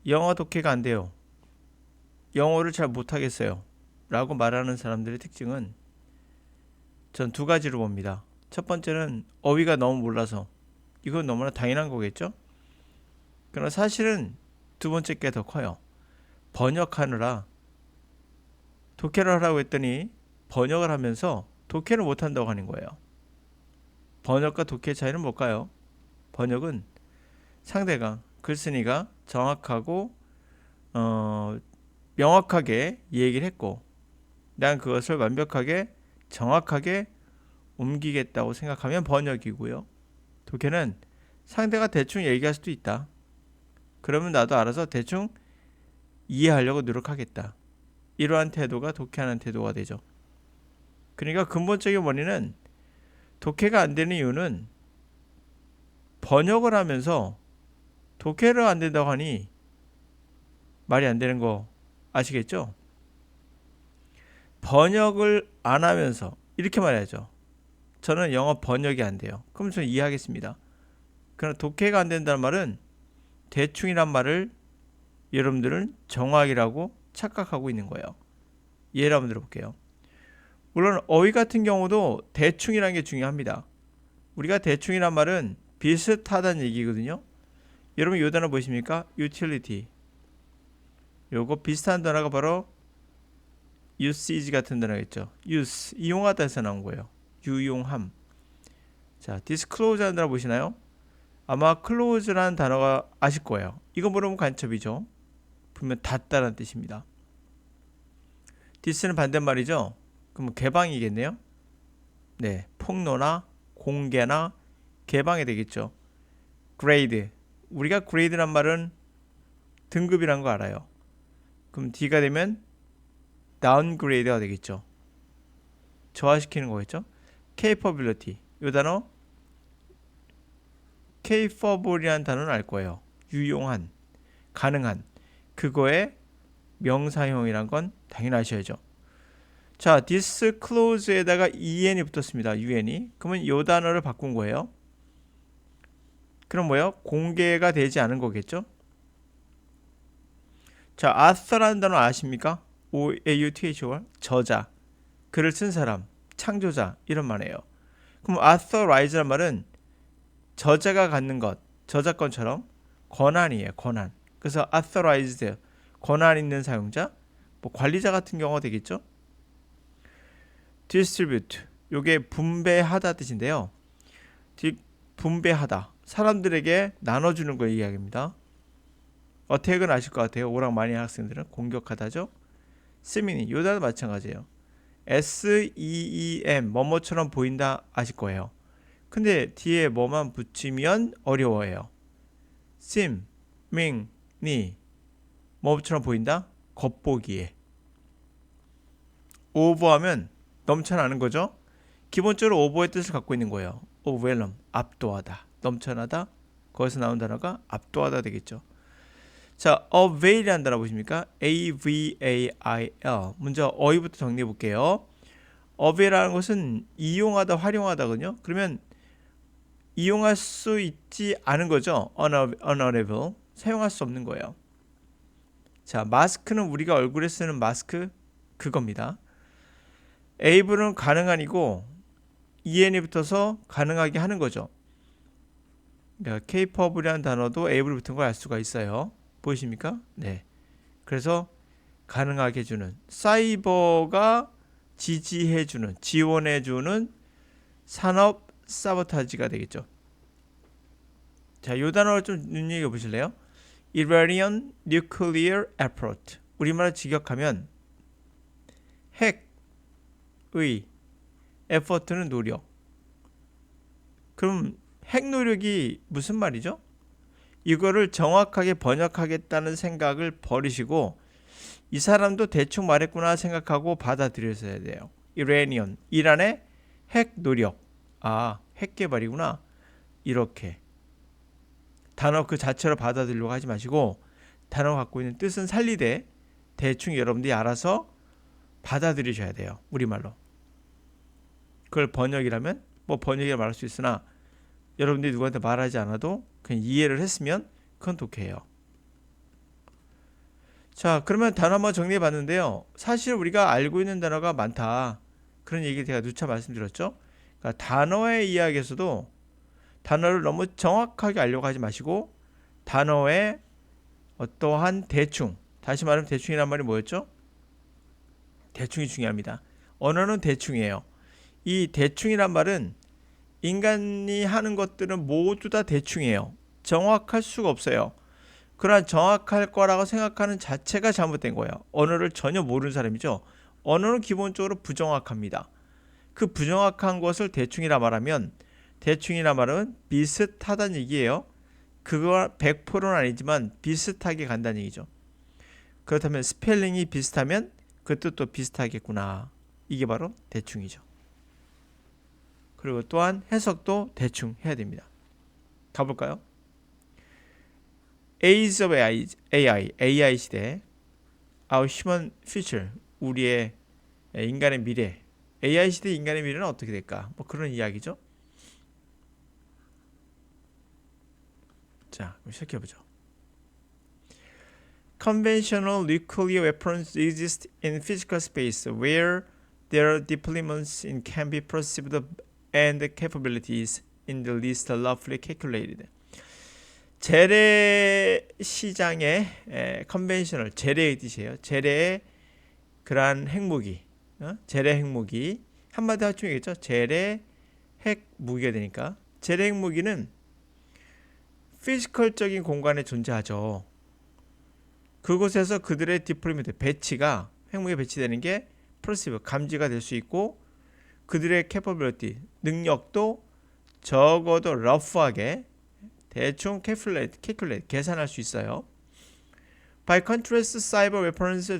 영어 독해가 안 돼요. 영어를 잘 못하겠어요. 라고 말하는 사람들의 특징은 전 두 가지로 봅니다. 첫 번째는 어휘가 너무 몰라서. 이건 너무나 당연한 거겠죠? 그러나 사실은 두 번째 게 더 커요. 번역하느라 독해를 하라고 했더니 번역을 하면서 독해를 못한다고 하는 거예요. 번역과 독해 차이는 뭘까요? 번역은 상대가 글쓴이가 정확하고 명확하게 얘기를 했고 난 그것을 완벽하게 정확하게 옮기겠다고 생각하면 번역이고요. 독해는 상대가 대충 얘기할 수도 있다. 그러면 나도 알아서 대충 이해하려고 노력하겠다. 이러한 태도가 독해하는 태도가 되죠. 그러니까 근본적인 원인은 독해가 안 되는 이유는 번역을 하면서 독해를 안 된다고 하니 말이 안 되는 거 아시겠죠? 번역을 안 하면서 이렇게 말해야죠. 저는 영어 번역이 안 돼요. 그럼 저는 이해하겠습니다. 그러나 독해가 안 된다는 말은 대충이란 말을 여러분들은 정확이라고 착각하고 있는 거예요. 예를 한번 들어볼게요. 물론 어휘 같은 경우도 대충이라는 게 중요합니다. 우리가 대충이란 말은 비슷하다는 얘기거든요. 여러분 이 단어 보이십니까? utility. 요거 비슷한 단어가 바로 usage 같은 단어겠죠. use, 이용하다에서 나온 거예요. 유용함. 자, disclose 하는 단어 보시나요? 아마 close라는 단어가 아실 거예요. 이거 모르면 간첩이죠. 분명 닫다라는 뜻입니다. dis는 반대말이죠. 그럼 개방이겠네요. 네, 폭로나 공개나 개방이 되겠죠. grade. 우리가 grade란 말은 등급이란 거 알아요. 그럼 D가 되면 downgrade가 되겠죠. 저하시키는 거겠죠. capability. 이 단어 capable이라는 단어는 알 거예요. 유용한, 가능한. 그거의 명사형이란 건 당연히 아셔야죠. 자, disclose에다가 en이 붙었습니다. un이. 그러면 이 단어를 바꾼 거예요. 그럼 뭐예요? 공개가 되지 않은 거겠죠? 자, author라는 단어 아십니까? author, 저자, 글을 쓴 사람, 창조자 이런 말이에요. 그럼 authorize란 말은 저자가 갖는 것, 저작권처럼 권한이에요. 권한. 그래서 authorized, 권한 있는 사용자, 뭐 관리자 같은 경우가 되겠죠? distribute, 요게 분배하다 뜻인데요. 분배하다, 사람들에게 나눠주는 걸 이야기합니다. 어택은 아실 것 같아요. 오락 많이 하는 학생들은 공격하다죠. 세미니, 요 단어 마찬가지예요. SEEM, 뭐뭐처럼 보인다 아실 거예요. 근데 뒤에 뭐만 붙이면 어려워요. seem, mean, 니, 뭐처럼 보인다? 겉보기에. over하면 넘쳐나는 거죠. 기본적으로 over의 뜻을 갖고 있는 거예요. overwhelm, 압도하다, 넘쳐나다. 거기서 나온 단어가 압도하다 되겠죠. 자, avail이라는 단어 보십니까? A-V-A-I-L. 먼저 어휘부터 정리해 볼게요. avail이라는 것은 이용하다, 활용하다거든요. 그러면 이용할 수 있지 않은 거죠. unavailable. 사용할 수 없는 거예요. 자, 마스크는 우리가 얼굴에 쓰는 마스크 그겁니다. able은 가능한이고 en이 붙어서 가능하게 하는 거죠. 그러니까 capable이라는 단어도 able 붙은 걸 알 수가 있어요. 보이십니까? 네. 그래서 가능하게 해주는, 사이버가 지지해주는, 지원해주는 산업 사보타지가 되겠죠. 자, 요 단어를 좀 눈여겨 보실래요? Iranian nuclear effort. 우리말로 직역하면 핵의 effort는 노력. 그럼 핵 노력이 무슨 말이죠? 이거를 정확하게 번역하겠다는 생각을 버리시고 이 사람도 대충 말했구나 생각하고 받아들여야 돼요. Iranian, 이란의 핵 노력. 아, 핵 개발이구나. 이렇게. 단어 그 자체로 받아들이려고 하지 마시고 단어가 갖고 있는 뜻은 살리되 대충 여러분들이 알아서 받아들이셔야 돼요. 우리말로. 그걸 번역이라면 뭐 번역이라 말할 수 있으나 여러분들이 누구한테 말하지 않아도 그냥 이해를 했으면 그건 독해예요. 자, 그러면 단어 한번 정리해 봤는데요. 사실 우리가 알고 있는 단어가 많다. 그런 얘기 제가 누차 말씀드렸죠. 그러니까 단어의 이야기에서도 단어를 너무 정확하게 알려고 하지 마시고 단어의 어떠한 대충, 다시 말하면 대충이란 말이 뭐였죠? 대충이 중요합니다. 언어는 대충이에요. 이 대충이란 말은 인간이 하는 것들은 모두 다 대충이에요. 정확할 수가 없어요. 그러나 정확할 거라고 생각하는 자체가 잘못된 거예요. 언어를 전혀 모르는 사람이죠. 언어는 기본적으로 부정확합니다. 그 부정확한 것을 대충이라 말하면 대충이라 말은 비슷하다는 얘기예요. 그거 100%는 아니지만 비슷하게 간다는 얘기죠. 그렇다면 스펠링이 비슷하면 그 뜻도 비슷하겠구나. 이게 바로 대충이죠. 그리고 또한 해석도 대충 해야 됩니다. 가볼까요? Age of AI 시대, Our Human Future, 우리의 인간의 미래, AI 시대 인간의 미래는 어떻게 될까? 뭐 그런 이야기죠. 자, 그럼 시작해보죠. Conventional nuclear weapons exist in physical space where their deployments can be perceived and capabilities in the least roughly calculated. 재래 시장의 컨벤셔널 재래의 뜻이에요. 재래의 그러한 핵무기, 재래 핵무기 한마디 합치면겠죠. 재래 핵무기가 되니까 재래 핵무기는 피지컬적인 공간에 존재하죠. 그곳에서 그들의 디플로이먼트 배치가 핵무기에 배치되는 게 퍼시브 감지가 될 수 있고 그들의 캐퍼빌리티 능력도 적어도 러프하게 대충 calculate 계산할 수 있어요. By contrast, cyber weapons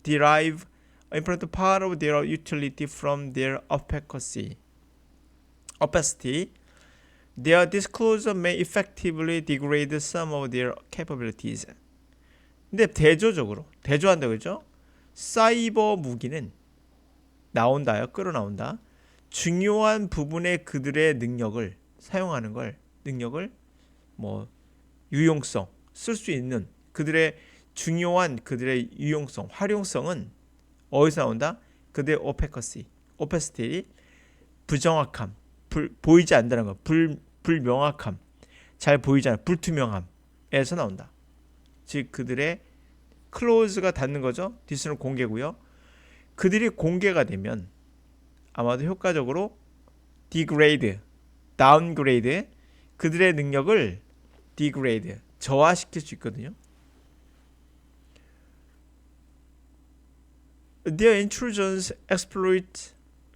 derive important part of their utility from their opacity. Their disclosure may effectively degrade some of their capabilities. 근데 대조한다 그죠? 사이버 무기는 나온다요. 끌어나온다. 중요한 부분의 그들의 능력을 사용하는 능력을 뭐 유용성 쓸 수 있는 그들의 중요한 그들의 유용성 활용성은 어디서 나온다? 그들의 opacity 부정확함 보이지 않는다는 거 불명확함 잘 보이지 않아 불투명함에서 나온다. 즉 그들의 클로즈가 닿는 거죠. 디스는 공개고요. 그들이 공개가 되면 아마도 효과적으로 degrade, downgrade 그들의 능력을 degrade, 저하시킬 수 있거든요. Their intrusions exploit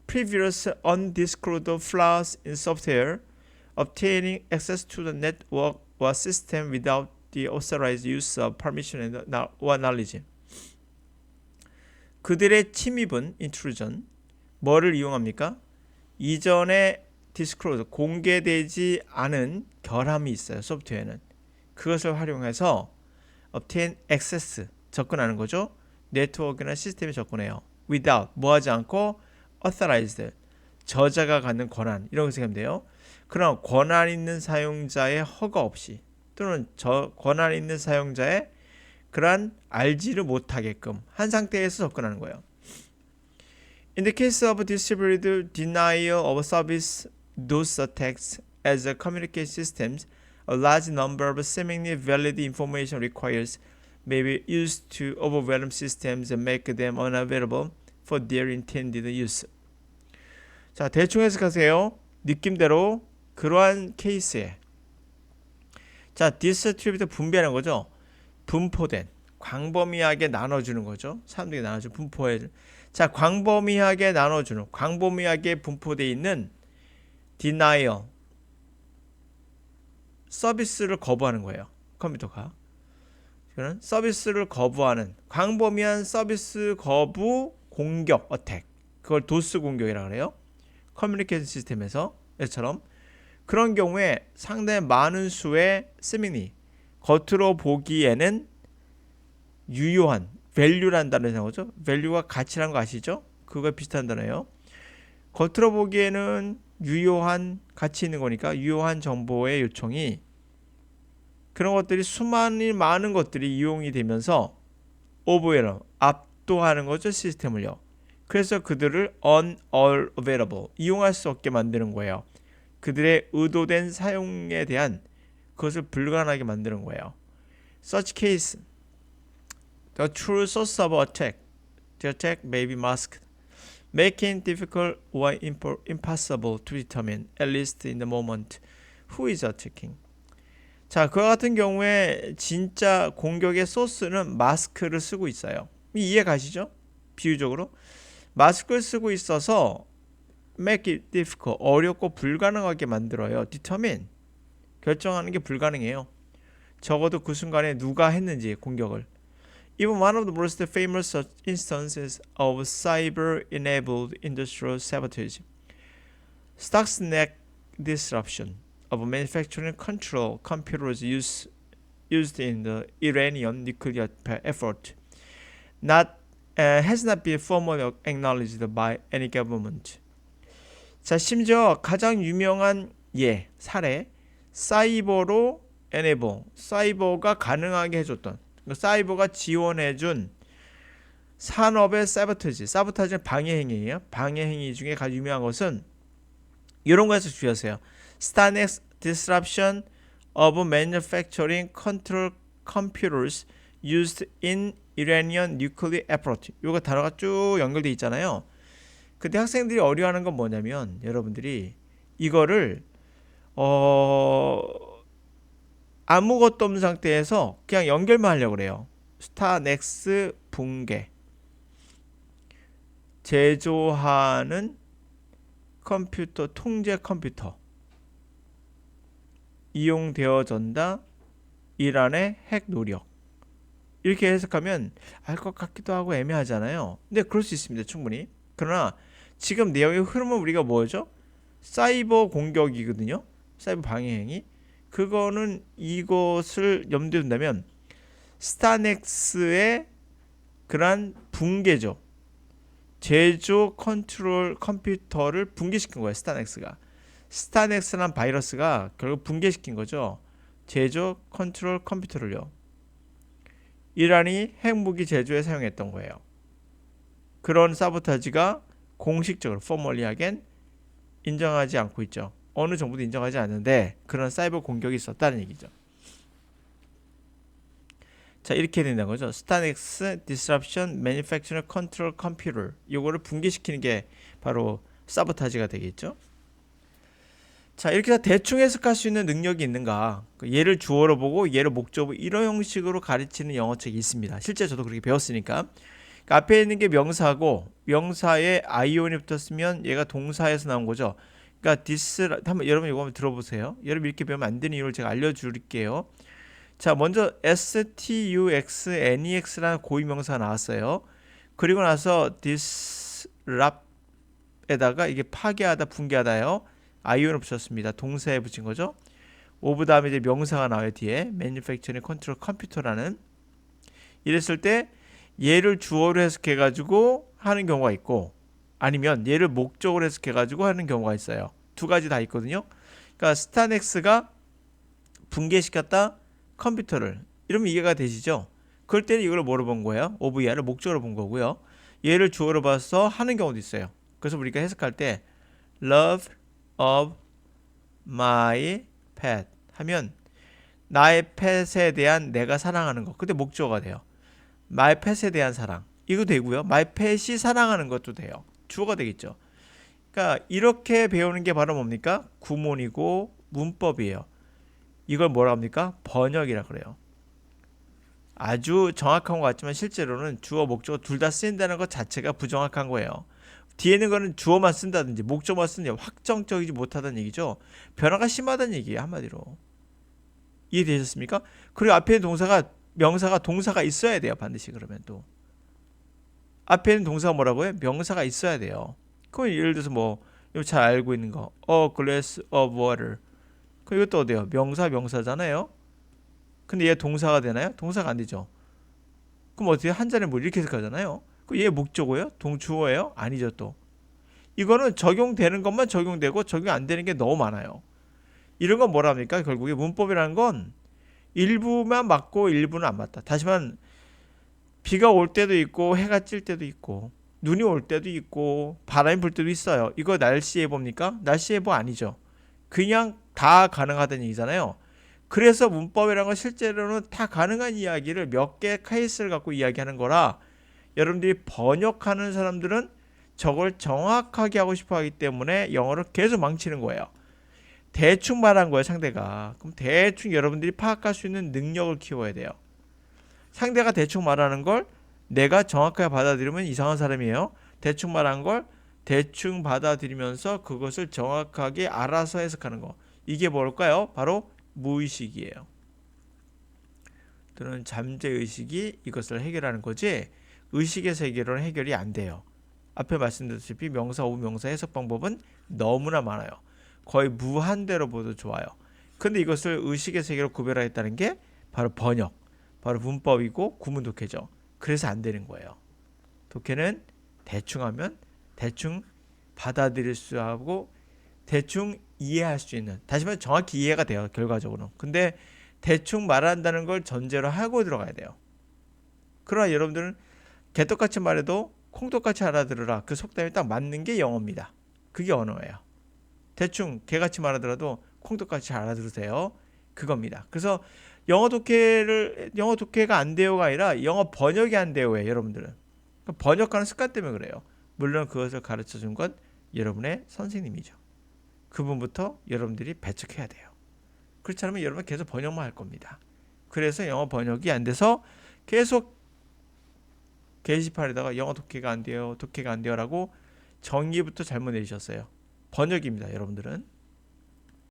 previous undisclosed flaws in software, obtaining access to the network or system without the authorized use of permission or knowledge. 그들의 침입은 intrusion 뭐를 이용합니까? 이전에 disclose 공개되지 않은 결함이 있어요. 소프트웨어는 그것을 활용해서 obtain access 접근하는 거죠. 네트워크나 시스템에 접근해요. without 뭐하지 않고 authorized 저자가 갖는 권한 이런 거 생각하면 돼요. 그럼 권한 있는 사용자의 허가 없이 또는 권한 있는 사용자의 그러한 알지를 못하게끔 한 상태에서 접근하는 거예요. In the case of distributed denial of service DOS attacks as a communication systems, a large number of seemingly valid information requires may be used to overwhelm systems and make them unavailable for their intended use. 자, 대충 해석하세요. 느낌대로 그러한 케이스에 자, distribute 분배하는 거죠. 분포된 광범위하게 나눠주는 거죠. 사람들이 나눠주는 분포해. 자, 광범위하게 나눠주는 광범위하게 분포되어 있는 denial 서비스를 거부하는 거예요. 컴퓨터가. 그는 서비스를 거부하는 광범위한 서비스 거부 공격 어택. 그걸 도스 공격이라고 그래요. 커뮤니케이션 시스템에서처럼 그런 경우에 상당히 많은 수의 seemingly 겉으로 보기에는 유효한 value라는 단어를 사용하죠. value가 가치라는 거 아시죠? 그거 비슷한 단어예요. 겉으로 보기에는 유효한 가치 있는 거니까 유효한 정보의 요청이 그런 것들이 많은 것들이 이용이 되면서 overwhelm, 압도하는 거죠, 시스템을요. 그래서 그들을 unavailable, 이용할 수 없게 만드는 거예요. 그들의 의도된 사용에 대한 그것을 불가능하게 만드는 거예요. Such case, the true source of attack, the attack may be masked, making difficult or impossible to determine, at least in the moment, who is attacking. 자, 그와 같은 경우에 진짜 공격의 소스는 마스크를 쓰고 있어요. 이해 가시죠? 비유적으로 마스크를 쓰고 있어서 make it difficult, 어렵고 불가능하게 만들어요. determine, 결정하는 게 불가능해요. 적어도 그 순간에 누가 했는지 공격을. Even one of the most famous instances of cyber-enabled industrial sabotage, Stuxnet disruption of manufacturing control computers used in the Iranian nuclear effort, has not been formally acknowledged by any government. 자, 심지어 가장 유명한 사례, 사이버로 enable, 사이버가 가능하게 해줬던, 사이버가 지원해준 산업의 사보타지는 방해행위예요. 방해행위 중에 가장 유명한 것은 이런 거에서 주의하세요. Stuxnet disruption of manufacturing control computers used in Iranian nuclear effort. 요거 단어가 쭉 연결돼 있잖아요. 근데 학생들이 어려워하는 건 뭐냐면 여러분들이 이거를 아무것도 없는 상태에서 그냥 연결만 하려고 그래요. 스타넥스 붕괴. 제조하는 컴퓨터, 통제 컴퓨터 이용되어진다. 이란의 핵 노력. 이렇게 해석하면 알 것 같기도 하고 애매하잖아요. 근데 그럴 수 있습니다. 충분히. 그러나 지금 내용의 흐름은 우리가 뭐죠? 사이버 공격이거든요. 사이버 방해 행위. 그거는 이것을 염두에 둔다면 스타넥스의 그러한 붕괴죠. 제조 컨트롤 컴퓨터를 붕괴시킨 거예요. 스타넥스란 바이러스가 결국 붕괴시킨 거죠. 제조 컨트롤 컴퓨터를요. 이란이 핵무기 제조에 사용했던 거예요. 그런 사보타지가 공식적으로 포멀리하겐 인정하지 않고 있죠. 어느 정부도 인정하지 않는데 그런 사이버 공격이 있었다는 얘기죠. 자, 이렇게 된다는 거죠. Stuxnet disruption manufacturing control computer. 요거를 붕괴시키는 게 바로 사보타지가 되겠죠. 자, 이렇게 해서 대충 해석할 수 있는 능력이 있는가? 얘를 주어로 보고 얘를 목적으로 이런 형식으로 가르치는 영어책이 있습니다. 실제 저도 그렇게 배웠으니까. 그러니까 앞에 있는 게 명사고 명사에 i온이 붙었으면 얘가 동사에서 나온 거죠. 그러니까 한번 여러분 이거 한번 들어보세요. 여러분 이렇게 배우면 안 되는 이유를 제가 알려드릴게요. 자, 먼저 stuxnex라는 고유명사가 나왔어요. 그리고 나서 disrupt에다가 이게 파괴하다, 붕괴하다요. i온을 붙였습니다. 동사에 붙인 거죠. of 다음에 이제 명사가 나와요. 뒤에 manufacturing control computer라는. 이랬을 때 얘를 주어로 해석해가지고 하는 경우가 있고 아니면 얘를 목적으로 해석해가지고 하는 경우가 있어요. 두 가지 다 있거든요. 그러니까 스타넥스가 붕괴시켰다 컴퓨터를. 이러면 이해가 되시죠? 그럴 때는 이걸 뭐로 본 거예요? OVR을 목적으로 본 거고요. 얘를 주어로 봐서 하는 경우도 있어요. 그래서 우리가 해석할 때 love of my pet 하면 나의 펫에 대한 내가 사랑하는 것. 그때 목적어가 돼요. my pet에 대한 사랑. 이거 되고요. my pet이 사랑하는 것도 돼요. 주어가 되겠죠. 그러니까 이렇게 배우는 게 바로 뭡니까? 구문이고 문법이에요. 이걸 뭐라 합니까? 번역이라 그래요. 아주 정확한 것 같지만 실제로는 주어 목적어 둘 다 쓰인다는 것 자체가 부정확한 거예요. 뒤에 있는 거는 주어만 쓴다든지 목적어만 쓰는 확정적이지 못하다는 얘기죠. 변화가 심하다는 얘기예요. 한마디로. 이해되셨습니까? 그리고 앞에 있는 명사가 있어야 돼요. 반드시. 그러면 또 앞에 있는 동사가 뭐라고요? 명사가 있어야 돼요. 그럼 예를 들어서 뭐 잘 알고 있는 거 A glass of water. 그럼 이것도 어때요? 명사잖아요. 근데 얘 동사가 되나요? 동사가 안 되죠. 그럼 어떻게 한 잔에 물 이렇게 해석하잖아요. 그럼 얘 목적어예요? 주어예요? 아니죠. 또 이거는 적용되는 것만 적용되고 적용 안 되는 게 너무 많아요. 이런 건 뭐라 합니까? 결국에 문법이라는 건 일부만 맞고 일부는 안 맞다. 다시만 비가 올 때도 있고 해가 찔 때도 있고 눈이 올 때도 있고 바람이 불 때도 있어요. 이거 날씨 예보입니까? 날씨 예보 아니죠. 그냥 다 가능하다는 얘기잖아요. 그래서 문법이라는 건 실제로는 다 가능한 이야기를 몇 개의 케이스를 갖고 이야기하는 거라 여러분들이 번역하는 사람들은 저걸 정확하게 하고 싶어 하기 때문에 영어를 계속 망치는 거예요. 대충 말한 거예요, 상대가. 그럼 대충 여러분들이 파악할 수 있는 능력을 키워야 돼요. 상대가 대충 말하는 걸 내가 정확하게 받아들이면 이상한 사람이에요. 대충 말한 걸 대충 받아들이면서 그것을 정확하게 알아서 해석하는 거. 이게 뭘까요? 바로 무의식이에요. 또는 잠재의식이 이것을 해결하는 거지 의식에서 해결은 해결이 안 돼요. 앞에 말씀드렸다시피 명사, 오부명사 해석 방법은 너무나 많아요. 거의 무한대로 보도 좋아요. 근데 이것을 의식에서 해결을 구별하겠다는 게 바로 번역, 바로 문법이고 구문 독해죠. 그래서 안 되는 거예요. 독해는 대충 하면 대충 받아들일 수 하고 대충 이해할 수 있는, 다시 말해 정확히 이해가 돼요, 결과적으로. 근데 대충 말한다는 걸 전제로 하고 들어가야 돼요. 그러나 여러분들은 개떡같이 말해도 콩떡같이 알아들으라, 그 속담이 딱 맞는 게 영어입니다. 그게 언어예요. 대충 개같이 말하더라도 콩떡같이 알아들으세요. 그겁니다. 그래서 영어 독해가 안 돼요가 아니라 영어 번역이 안 돼요예요, 여러분들은. 번역하는 습관 때문에 그래요. 물론 그것을 가르쳐 준 건 여러분의 선생님이죠. 그분부터 여러분들이 배척해야 돼요. 그렇지 않으면 여러분 계속 번역만 할 겁니다. 그래서 영어 번역이 안 돼서 계속 게시판에다가 영어 독해가 안 돼요, 독해가 안 돼요라고 정의부터 잘못 내주셨어요. 번역입니다, 여러분들은.